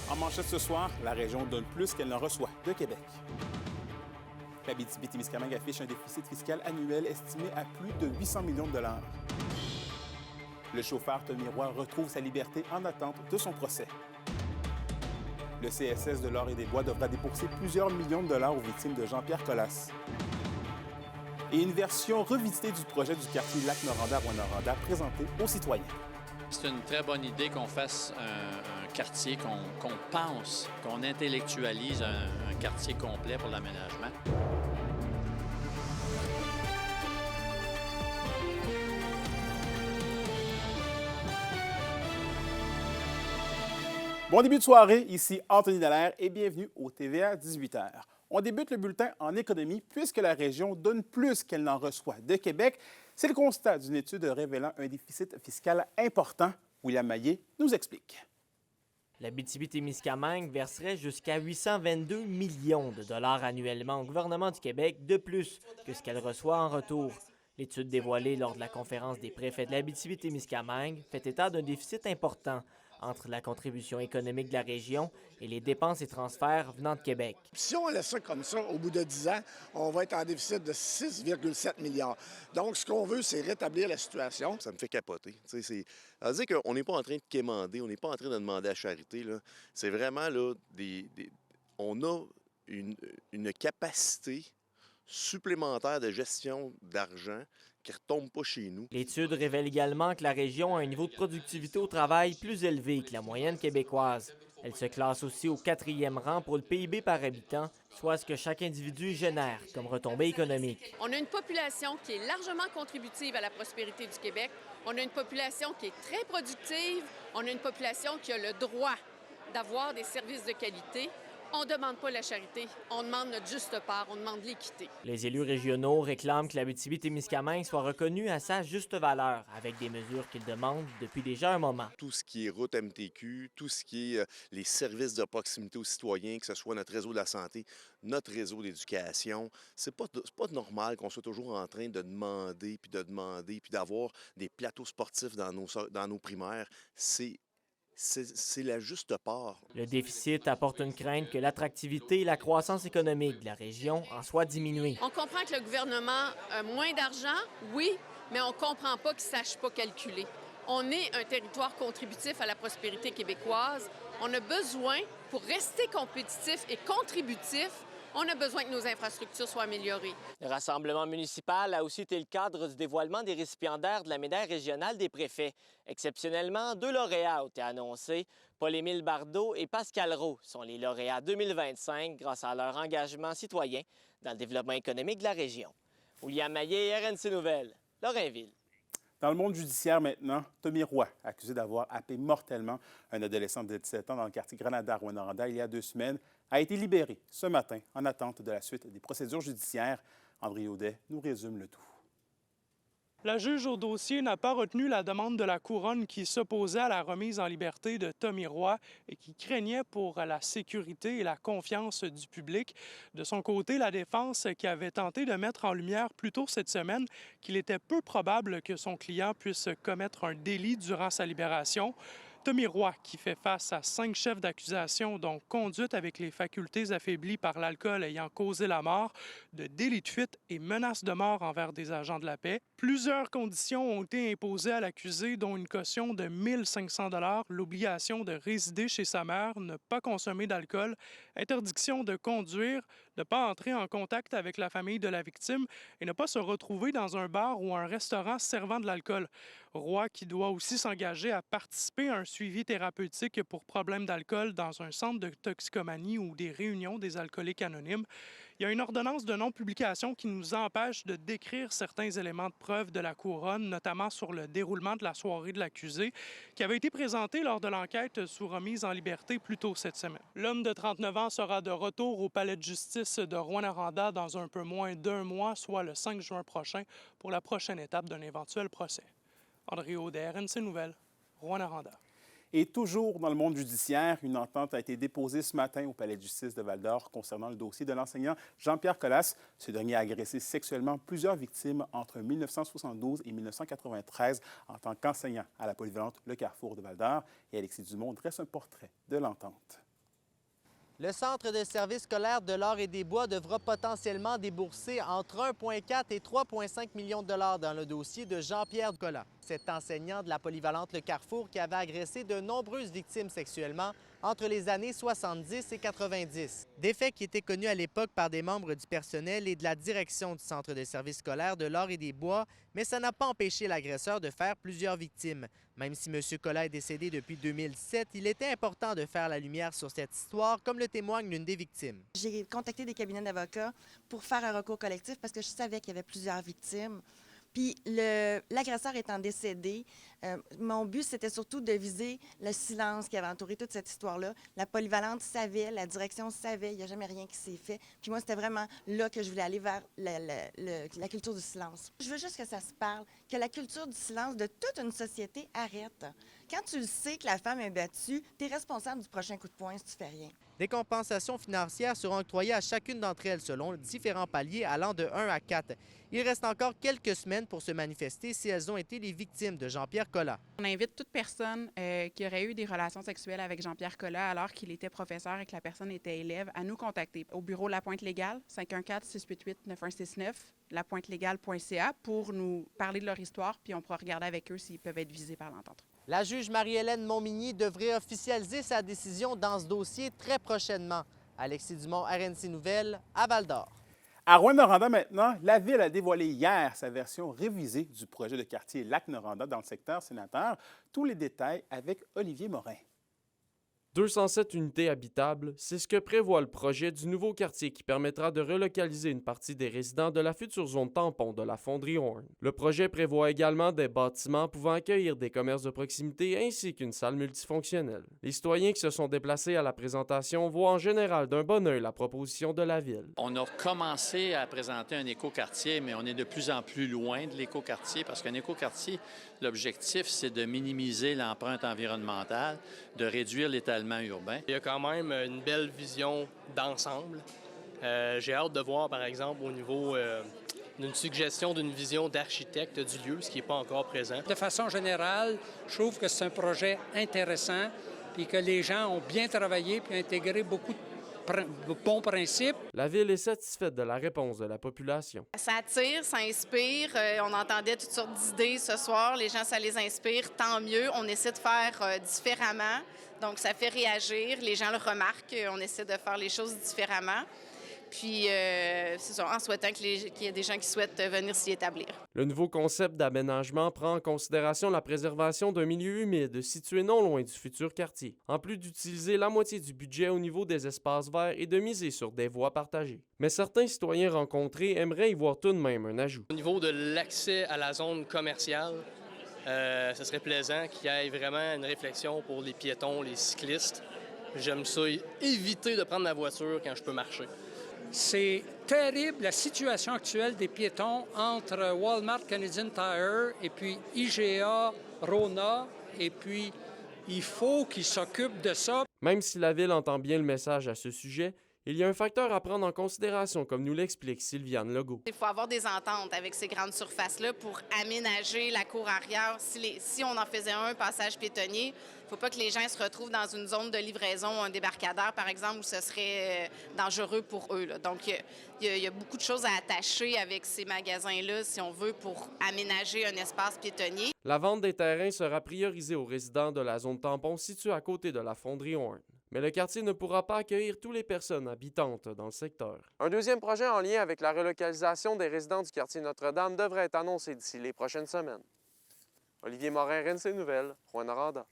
En manchette ce soir, la région donne plus qu'elle n'en reçoit de Québec. L'Abitibi-Témiscamingue affiche un déficit fiscal annuel estimé à plus de 800 millions de dollars. Le chauffeur Tommy Roy retrouve sa liberté en attente de son procès. Le CSS de l'Or et des Bois devra débourser plusieurs millions de dollars aux victimes de Jean-Pierre Colas. Et une version revisitée du projet du quartier Lac-Noranda-Rouyn-Noranda présentée aux citoyens. C'est une très bonne idée qu'on fasse un quartier, qu'on pense, qu'on intellectualise un quartier complet pour l'aménagement. Bon début de soirée, ici Anthony Dallaire et bienvenue au TVA 18h. On débute le bulletin en économie puisque la région donne plus qu'elle n'en reçoit de Québec. C'est le constat d'une étude révélant un déficit fiscal important. William Maillet nous explique. L'Abitibi-Témiscamingue verserait jusqu'à 822 millions de dollars annuellement au gouvernement du Québec de plus que ce qu'elle reçoit en retour. L'étude dévoilée lors de la conférence des préfets de l'Abitibi-Témiscamingue fait état d'un déficit important entre la contribution économique de la région et les dépenses et transferts venant de Québec. Si on laisse ça comme ça, au bout de 10 ans, on va être en déficit de 6,7 milliards. Donc, ce qu'on veut, c'est rétablir la situation. Ça me fait capoter. Ça veut dire qu'on n'est pas en train de quémander, on n'est pas en train de demander à charité, là. C'est vraiment, là, on a une capacité supplémentaire de gestion d'argent qui ne retombe pas chez nous. L'étude révèle également que la région a un niveau de productivité au travail plus élevé que la moyenne québécoise. Elle se classe aussi au 4e rang pour le PIB par habitant, soit ce que chaque individu génère comme retombée économique. On a une population qui est largement contributive à la prospérité du Québec. On a une population qui est très productive. On a une population qui a le droit d'avoir des services de qualité. On ne demande pas la charité, on demande notre juste part, on demande l'équité. Les élus régionaux réclament que l'Abitibi-Témiscamingue soit reconnue à sa juste valeur, avec des mesures qu'ils demandent depuis déjà un moment. Tout ce qui est route MTQ, tout ce qui est les services de proximité aux citoyens, que ce soit notre réseau de la santé, notre réseau d'éducation, c'est pas normal qu'on soit toujours en train de demander, puis d'avoir des plateaux sportifs dans nos primaires. C'est la juste part. Le déficit apporte une crainte que l'attractivité et la croissance économique de la région en soient diminuées. On comprend que le gouvernement a moins d'argent, oui, mais on ne comprend pas qu'il ne sache pas calculer. On est un territoire contributif à la prospérité québécoise. On a besoin, pour rester compétitif et contributif, on a besoin que nos infrastructures soient améliorées. Le rassemblement municipal a aussi été le cadre du dévoilement des récipiendaires de la médaille régionale des préfets. Exceptionnellement, 2 lauréats ont été annoncés. Paul-Émile Bardot et Pascal Roux sont les lauréats 2025 grâce à leur engagement citoyen dans le développement économique de la région. William Maillet, RNC Nouvelles, Lorrainville. Dans le monde judiciaire maintenant, Tommy Roy, accusé d'avoir happé mortellement un adolescent de 17 ans dans le quartier Granada-Rouyn-Noranda il y a 2 semaines, a été libéré ce matin en attente de la suite des procédures judiciaires. André Audet nous résume le tout. La juge au dossier n'a pas retenu la demande de la Couronne qui s'opposait à la remise en liberté de Tommy Roy et qui craignait pour la sécurité et la confiance du public. De son côté, la défense qui avait tenté de mettre en lumière plus tôt cette semaine qu'il était peu probable que son client puisse commettre un délit durant sa libération. Tommy Roy, qui fait face à 5 chefs d'accusation, dont conduite avec les facultés affaiblies par l'alcool ayant causé la mort, de délit de fuite et menace de mort envers des agents de la paix. Plusieurs conditions ont été imposées à l'accusé, dont une caution de 1 500 $, l'obligation de résider chez sa mère, ne pas consommer d'alcool, interdiction de conduire, ne pas entrer en contact avec la famille de la victime et ne pas se retrouver dans un bar ou un restaurant servant de l'alcool. Roy, qui doit aussi s'engager à participer à un suivi thérapeutique pour problèmes d'alcool dans un centre de toxicomanie ou des réunions des alcooliques anonymes. Il y a une ordonnance de non-publication qui nous empêche de décrire certains éléments de preuve de la Couronne, notamment sur le déroulement de la soirée de l'accusé, qui avait été présentée lors de l'enquête sous remise en liberté plus tôt cette semaine. L'homme de 39 ans sera de retour au palais de justice de Rouyn-Noranda dans un peu moins d'1 mois, soit le 5 juin prochain, pour la prochaine étape d'un éventuel procès. André Audet, RNC Nouvelles, Rouyn-Noranda. Et toujours dans le monde judiciaire, une entente a été déposée ce matin au palais de justice de Val-d'Or concernant le dossier de l'enseignant Jean-Pierre Colas. Ce dernier a agressé sexuellement plusieurs victimes entre 1972 et 1993 en tant qu'enseignant à la polyvalente Le Carrefour de Val-d'Or. Et Alexis Dumont dresse un portrait de l'entente. Le Centre de services scolaires de l'Or-et-des-Bois devra potentiellement débourser entre 1,4 et 3,5 millions de dollars dans le dossier de Jean-Pierre Collat, cet enseignant de la polyvalente Le Carrefour qui avait agressé de nombreuses victimes sexuellement entre les années 70 et 90. Des faits qui étaient connus à l'époque par des membres du personnel et de la direction du Centre de services scolaires de l'Or-et-des-Bois, mais ça n'a pas empêché l'agresseur de faire plusieurs victimes. Même si M. Collat est décédé depuis 2007, il était important de faire la lumière sur cette histoire, comme le témoigne l'une des victimes. J'ai contacté des cabinets d'avocats pour faire un recours collectif parce que je savais qu'il y avait plusieurs victimes. Puis l'agresseur étant décédé, mon but, c'était surtout de viser le silence qui avait entouré toute cette histoire-là. La polyvalente savait, la direction savait, il n'y a jamais rien qui s'est fait. Puis moi, c'était vraiment là que je voulais aller vers la culture du silence. Je veux juste que ça se parle, que la culture du silence de toute une société arrête. Quand tu le sais que la femme est battue, tu es responsable du prochain coup de poing si tu fais rien. Des compensations financières seront octroyées à chacune d'entre elles selon différents paliers allant de 1 à 4. Il reste encore quelques semaines pour se manifester si elles ont été les victimes de Jean-Pierre Collat. On invite toute personne qui aurait eu des relations sexuelles avec Jean-Pierre Collat alors qu'il était professeur et que la personne était élève à nous contacter au bureau La Pointe Légale, 514-688-9169, lapointelégale.ca pour nous parler de leur histoire puis on pourra regarder avec eux s'ils peuvent être visés par l'entente. La juge Marie-Hélène Montmigny devrait officialiser sa décision dans ce dossier très prochainement. Alexis Dumont, RNC Nouvelles, à Val-d'Or. À Rouyn-Noranda maintenant, la Ville a dévoilé hier sa version révisée du projet de quartier Lac-Noranda dans le secteur sénateur. Tous les détails avec Olivier Morin. 207 unités habitables, c'est ce que prévoit le projet du nouveau quartier qui permettra de relocaliser une partie des résidents de la future zone tampon de la fonderie Horn. Le projet prévoit également des bâtiments pouvant accueillir des commerces de proximité ainsi qu'une salle multifonctionnelle. Les citoyens qui se sont déplacés à la présentation voient en général d'un bon œil la proposition de la Ville. On a commencé à présenter un écoquartier, mais on est de plus en plus loin de l'écoquartier parce qu'un écoquartier, l'objectif, c'est de minimiser l'empreinte environnementale, de réduire l'étalement urbain. Il y a quand même une belle vision d'ensemble. J'ai hâte de voir, par exemple, au niveau d'une suggestion d'une vision d'architecte du lieu, ce qui n'est pas encore présent. De façon générale, je trouve que c'est un projet intéressant et que les gens ont bien travaillé et intégré beaucoup de bons principes. La Ville est satisfaite de la réponse de la population. Ça attire, ça inspire. On entendait toutes sortes d'idées ce soir. Les gens, ça les inspire. Tant mieux. On essaie de faire différemment. Donc, ça fait réagir. Les gens le remarquent. On essaie de faire les choses différemment. Puis, c'est ça, en souhaitant qu'il y ait des gens qui souhaitent venir s'y établir. Le nouveau concept d'aménagement prend en considération la préservation d'un milieu humide situé non loin du futur quartier, en plus d'utiliser la moitié du budget au niveau des espaces verts et de miser sur des voies partagées. Mais certains citoyens rencontrés aimeraient y voir tout de même un ajout. Au niveau de l'accès à la zone commerciale, ce serait plaisant qu'il y ait vraiment une réflexion pour les piétons, les cyclistes. J'aime ça, éviter de prendre ma voiture quand je peux marcher. C'est terrible la situation actuelle des piétons entre Walmart Canadian Tire et puis IGA, Rona, et puis il faut qu'ils s'occupent de ça. Même si la Ville entend bien le message à ce sujet, il y a un facteur à prendre en considération, comme nous l'explique Sylviane Legault. Il faut avoir des ententes avec ces grandes surfaces-là pour aménager la cour arrière. Si on en faisait un passage piétonnier, il ne faut pas que les gens se retrouvent dans une zone de livraison, un débarcadère, par exemple, où ce serait dangereux pour eux. Là. Donc, il y a beaucoup de choses à attacher avec ces magasins-là, si on veut, pour aménager un espace piétonnier. La vente des terrains sera priorisée aux résidents de la zone tampon située à côté de la fonderie Horn. Mais le quartier ne pourra pas accueillir toutes les personnes habitantes dans le secteur. Un deuxième projet en lien avec la relocalisation des résidents du quartier Notre-Dame devrait être annoncé d'ici les prochaines semaines. Olivier Morin, RNC Nouvelles, Rouyn-Noranda.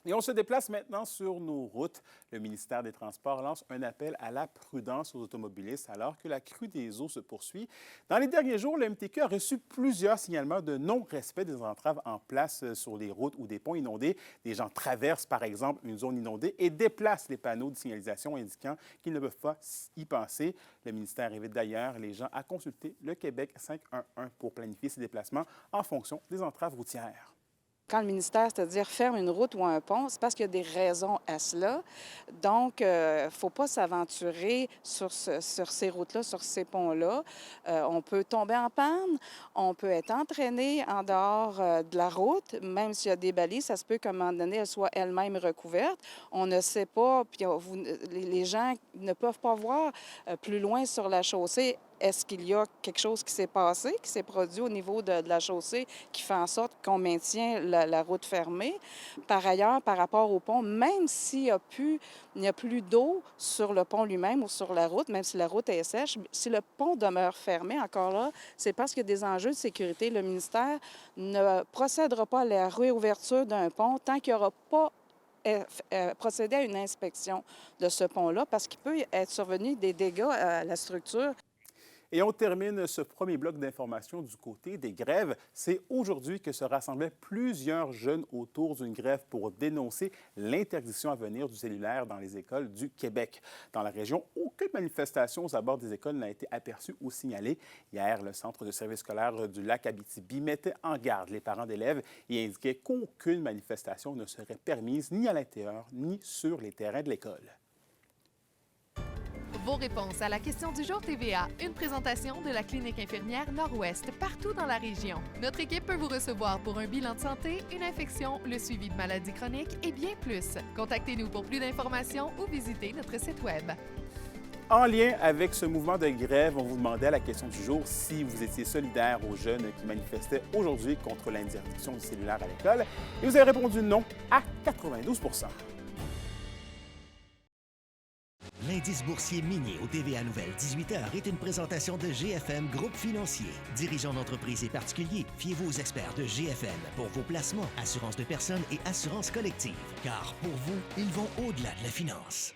Et on se déplace maintenant sur nos routes. Le ministère des Transports lance un appel à la prudence aux automobilistes alors que la crue des eaux se poursuit. Dans les derniers jours, le MTQ a reçu plusieurs signalements de non-respect des entraves en place sur les routes ou des ponts inondés. Des gens traversent, par exemple, une zone inondée et déplacent les panneaux de signalisation indiquant qu'ils ne peuvent pas y passer. Le ministère invite d'ailleurs les gens à consulter le Québec 511 pour planifier ces déplacements en fonction des entraves routières. Quand le ministère, c'est-à-dire ferme une route ou un pont, c'est parce qu'il y a des raisons à cela. Donc, il ne faut pas s'aventurer sur ces routes-là, sur ces ponts-là. On peut tomber en panne, on peut être entraîné en dehors de la route, même s'il y a des balises, ça se peut qu'à un moment donné, elle soit elle-même recouverte. On ne sait pas, puis les gens ne peuvent pas voir plus loin sur la chaussée. Est-ce qu'il y a quelque chose qui s'est passé, qui s'est produit au niveau de la chaussée qui fait en sorte qu'on maintient la route fermée? Par ailleurs, par rapport au pont, même s'il n'y a plus d'eau sur le pont lui-même ou sur la route, même si la route est sèche, si le pont demeure fermé, encore là, c'est parce qu'il y a des enjeux de sécurité. Le ministère ne procédera pas à la réouverture d'un pont tant qu'il n'y aura pas procédé à une inspection de ce pont-là, parce qu'il peut être survenu des dégâts à la structure. Et on termine ce premier bloc d'informations du côté des grèves. C'est aujourd'hui que se rassemblaient plusieurs jeunes autour d'une grève pour dénoncer l'interdiction à venir du cellulaire dans les écoles du Québec. Dans la région, aucune manifestation aux abords des écoles n'a été aperçue ou signalée. Hier, le Centre de service scolaire du Lac-Abitibi mettait en garde les parents d'élèves et indiquait qu'aucune manifestation ne serait permise ni à l'intérieur ni sur les terrains de l'école. Vos réponses à la question du jour TVA, une présentation de la clinique infirmière Nord-Ouest partout dans la région. Notre équipe peut vous recevoir pour un bilan de santé, une infection, le suivi de maladies chroniques et bien plus. Contactez-nous pour plus d'informations ou visitez notre site Web. En lien avec ce mouvement de grève, on vous demandait à la question du jour si vous étiez solidaire aux jeunes qui manifestaient aujourd'hui contre l'interdiction du cellulaire à l'école. Et vous avez répondu non à 92 %. L'indice boursier minier au TVA Nouvelle 18h est une présentation de GFM Groupe Financier. Dirigeants d'entreprises et particuliers, fiez-vous aux experts de GFM pour vos placements, assurances de personnes et assurances collectives. Car pour vous, ils vont au-delà de la finance.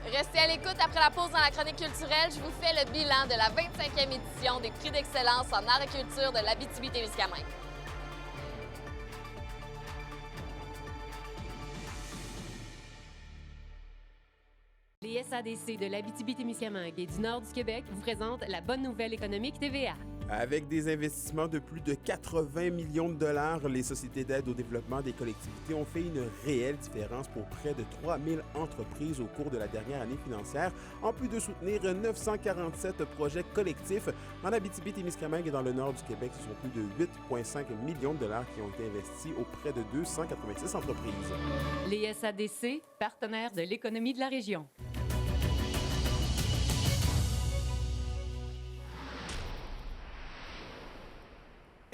Restez à l'écoute après la pause dans la chronique culturelle. Je vous fais le bilan de la 25e édition des prix d'excellence en art et culture de l'Abitibi-Témiscamingue. Les SADC de l'Abitibi-Témiscamingue et du nord du Québec vous présentent la bonne nouvelle économique TVA. Avec des investissements de plus de 80 millions de dollars, les sociétés d'aide au développement des collectivités ont fait une réelle différence pour près de 3000 entreprises au cours de la dernière année financière, en plus de soutenir 947 projets collectifs. En Abitibi-Témiscamingue et dans le nord du Québec, ce sont plus de 8,5 millions de dollars qui ont été investis auprès de 286 entreprises. Les SADC, partenaires de l'économie de la région.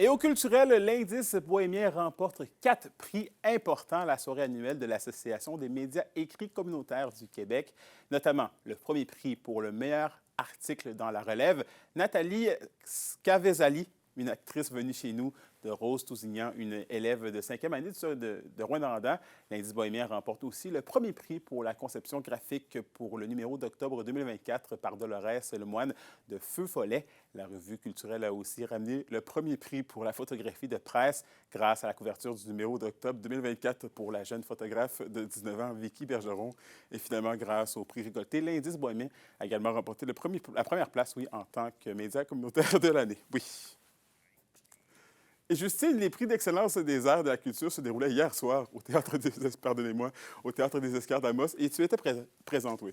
Et au culturel, l'Indice bohémien remporte 4 prix importants à la soirée annuelle de l'Association des médias écrits communautaires du Québec, notamment le premier prix pour le meilleur article dans la relève. Nathalie Scavezali, une actrice venue chez nous de Rose-Tousignan, une élève de 5e année de Rouyn-Noranda. L'Indice bohémien remporte aussi le premier prix pour la conception graphique pour le numéro d'octobre 2024 par Dolores Lemoine de Feu Follet. La revue culturelle a aussi ramené le premier prix pour la photographie de presse grâce à la couverture du numéro d'octobre 2024 pour la jeune photographe de 19 ans, Vicky Bergeron. Et finalement, grâce au prix récolté, l'Indice bohémien a également remporté la première place, en tant que média communautaire de l'année. Oui. Et Justine, les prix d'excellence des arts et de la culture se déroulaient hier soir au Théâtre des Escarres d'Amos. Et tu étais présente, oui.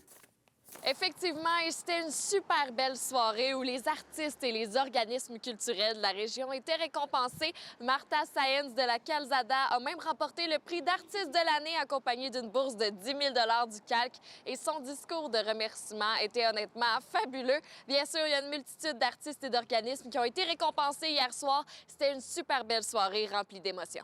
Effectivement, et c'était une super belle soirée où les artistes et les organismes culturels de la région étaient récompensés. Martha Saenz de la Calzada a même remporté le prix d'artiste de l'année accompagné d'une bourse de 10 000 $ du Calque. Et son discours de remerciement était honnêtement fabuleux. Bien sûr, il y a une multitude d'artistes et d'organismes qui ont été récompensés hier soir. C'était une super belle soirée remplie d'émotions.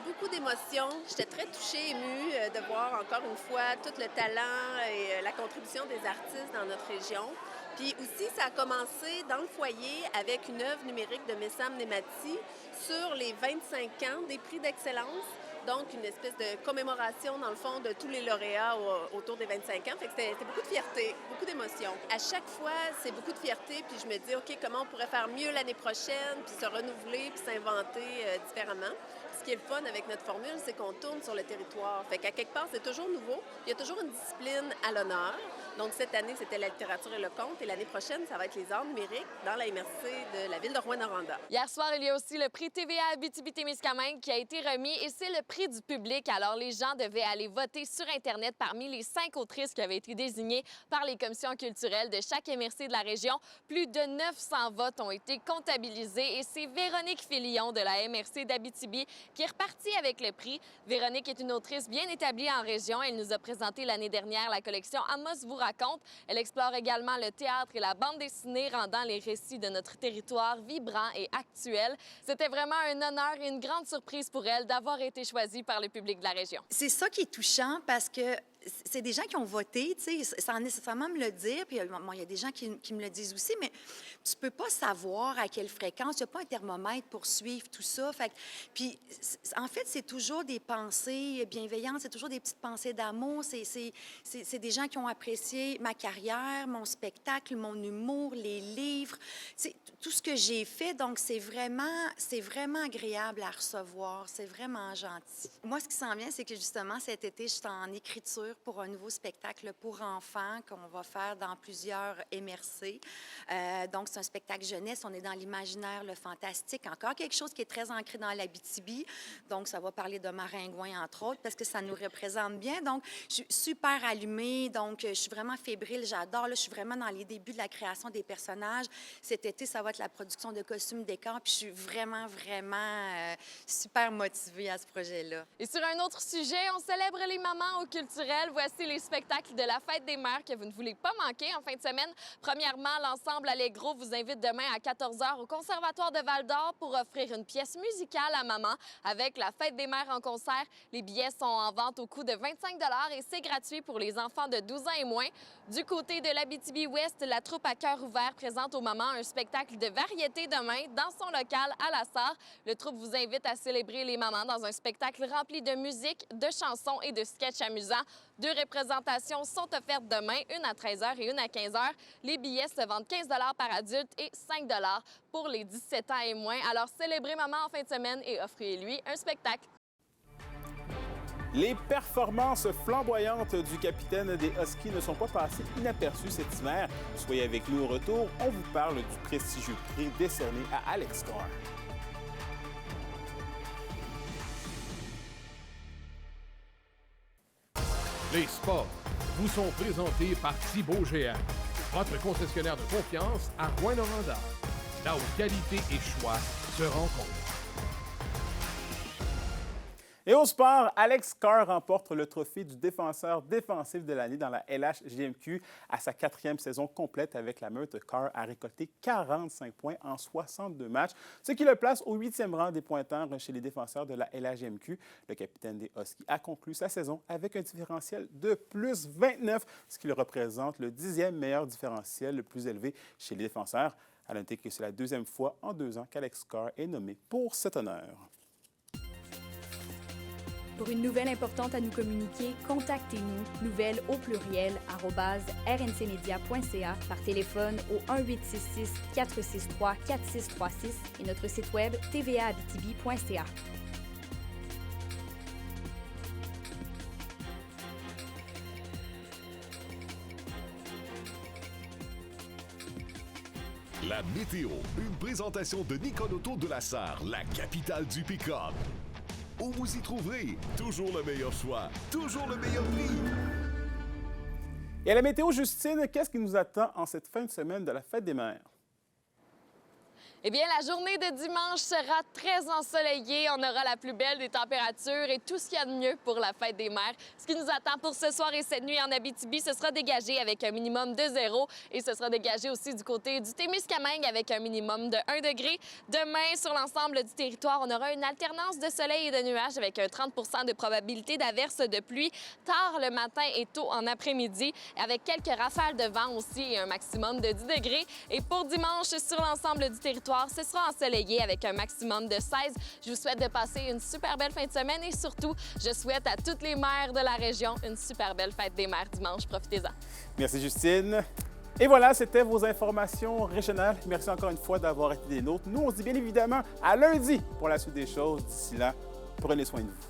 Beaucoup d'émotions. J'étais très touchée, émue de voir encore une fois tout le talent et la contribution des artistes dans notre région. Puis aussi, ça a commencé dans le foyer avec une œuvre numérique de Messam Nemati sur les 25 ans des prix d'excellence. Donc, une espèce de commémoration, dans le fond, de tous les lauréats autour des 25 ans. Fait que c'était beaucoup de fierté, beaucoup d'émotions. À chaque fois, c'est beaucoup de fierté, puis je me dis, OK, comment on pourrait faire mieux l'année prochaine, puis se renouveler, puis s'inventer différemment. Ce qui est le fun avec notre formule, c'est qu'on tourne sur le territoire. Fait qu'à quelque part, c'est toujours nouveau. Il y a toujours une discipline à l'honneur. Donc, cette année, c'était la littérature et le conte. Et l'année prochaine, ça va être les arts numériques dans la MRC de la ville de Rouyn-Noranda. Hier soir, il y a aussi le prix TVA Abitibi-Témiscamingue qui a été remis et c'est le prix du public. Alors, les gens devaient aller voter sur Internet parmi les 5 autrices qui avaient été désignées par les commissions culturelles de chaque MRC de la région. Plus de 900 votes ont été comptabilisés et c'est Véronique Filion de la MRC d'Abitibi qui est repartie avec le prix. Véronique est une autrice bien établie en région. Elle nous a présenté l'année dernière la collection Amos vous raconte. Elle explore également le théâtre et la bande dessinée, rendant les récits de notre territoire vibrants et actuels. C'était vraiment un honneur et une grande surprise pour elle d'avoir été choisie par le public de la région. C'est ça qui est touchant parce que c'est des gens qui ont voté, tu sais, sans nécessairement me le dire. Puis bon, il y a des gens qui me le disent aussi, mais tu peux pas savoir à quelle fréquence. Il n'y a pas un thermomètre pour suivre tout ça. Fait que, puis, en fait, c'est toujours des pensées bienveillantes, c'est toujours des petites pensées d'amour. C'est des gens qui ont apprécié ma carrière, mon spectacle, mon humour, les livres, tout ce que j'ai fait. Donc, c'est vraiment agréable à recevoir. C'est vraiment gentil. Moi, ce qui s'en vient, c'est que justement, cet été, je suis en écriture pour un nouveau spectacle pour enfants qu'on va faire dans plusieurs MRC. Donc, c'est un spectacle jeunesse. On est dans l'imaginaire, le fantastique. Encore quelque chose qui est très ancré dans l'Abitibi. Donc, ça va parler de maringouins, entre autres, parce que ça nous représente bien. Donc, je suis super allumée. Donc, je suis vraiment fébrile. J'adore. Là, je suis vraiment dans les débuts de la création des personnages. Cet été, ça va être la production de costumes, décors. Puis, je suis vraiment super motivée à ce projet-là. Et sur un autre sujet, on célèbre les mamans au culturel. Voici les spectacles de la Fête des mères que vous ne voulez pas manquer en fin de semaine. Premièrement, l'ensemble Allegro vous invite demain à 14h au Conservatoire de Val-d'Or pour offrir une pièce musicale à maman avec la Fête des mères en concert. Les billets sont en vente au coût de 25 $ et c'est gratuit pour les enfants de 12 ans et moins. Du côté de l'Abitibi-Ouest, la troupe à cœur ouvert présente aux mamans un spectacle de variété demain dans son local à la Sarre. Le troupe vous invite à célébrer les mamans dans un spectacle rempli de musique, de chansons et de sketchs amusants. 2 représentations sont offertes demain, une à 13h et une à 15h. Les billets se vendent 15 $ par adulte et 5 $ pour les 17 ans et moins. Alors, célébrez maman en fin de semaine et offrez-lui un spectacle. Les performances flamboyantes du capitaine des Huskies ne sont pas passées inaperçues cet hiver. Soyez avec nous au retour, on vous parle du prestigieux prix décerné à Alex Carr. Les sports vous sont présentés par Thibaut GM, votre concessionnaire de confiance à Rouyn-Noranda, là où qualité et choix se rencontrent. Et au sport, Alex Carr remporte le trophée du défenseur défensif de l'année dans la LHJMQ. À sa 4e saison complète avec la meute, Carr a récolté 45 points en 62 matchs, ce qui le place au 8e rang des pointeurs chez les défenseurs de la LHJMQ. Le capitaine des Huskies a conclu sa saison avec un différentiel de plus 29, ce qui le représente le 10e meilleur différentiel le plus élevé chez les défenseurs. À noter que c'est la 2e fois en 2 ans qu'Alex Carr est nommé pour cet honneur. Pour une nouvelle importante à nous communiquer, contactez-nous, nouvelles au pluriel, @rncmedia.ca, par téléphone au 1-866-463-4636 et notre site web tvaabitibi.ca. La météo, une présentation de Nicole Auto de la Sarre, la capitale du pick-up. Où vous y trouverez toujours le meilleur choix, toujours le meilleur prix. Et à la météo, Justine, qu'est-ce qui nous attend en cette fin de semaine de la Fête des mères? Eh bien, la journée de dimanche sera très ensoleillée. On aura la plus belle des températures et tout ce qu'il y a de mieux pour la Fête des mères. Ce qui nous attend pour ce soir et cette nuit en Abitibi, ce sera dégagé avec un minimum de 0 et ce sera dégagé aussi du côté du Témiscamingue avec un minimum de 1 degré. Demain, sur l'ensemble du territoire, on aura une alternance de soleil et de nuages avec un 30 % de probabilité d'averse de pluie tard le matin et tôt en après-midi, avec quelques rafales de vent aussi et un maximum de 10 degrés. Et pour dimanche, sur l'ensemble du territoire, ce sera ensoleillé avec un maximum de 16. Je vous souhaite de passer une super belle fin de semaine et surtout, je souhaite à toutes les mères de la région une super belle fête des mères dimanche. Profitez-en. Merci, Justine. Et voilà, c'était vos informations régionales. Merci encore une fois d'avoir été des nôtres. Nous, on se dit bien évidemment à lundi pour la suite des choses. D'ici là, prenez soin de vous.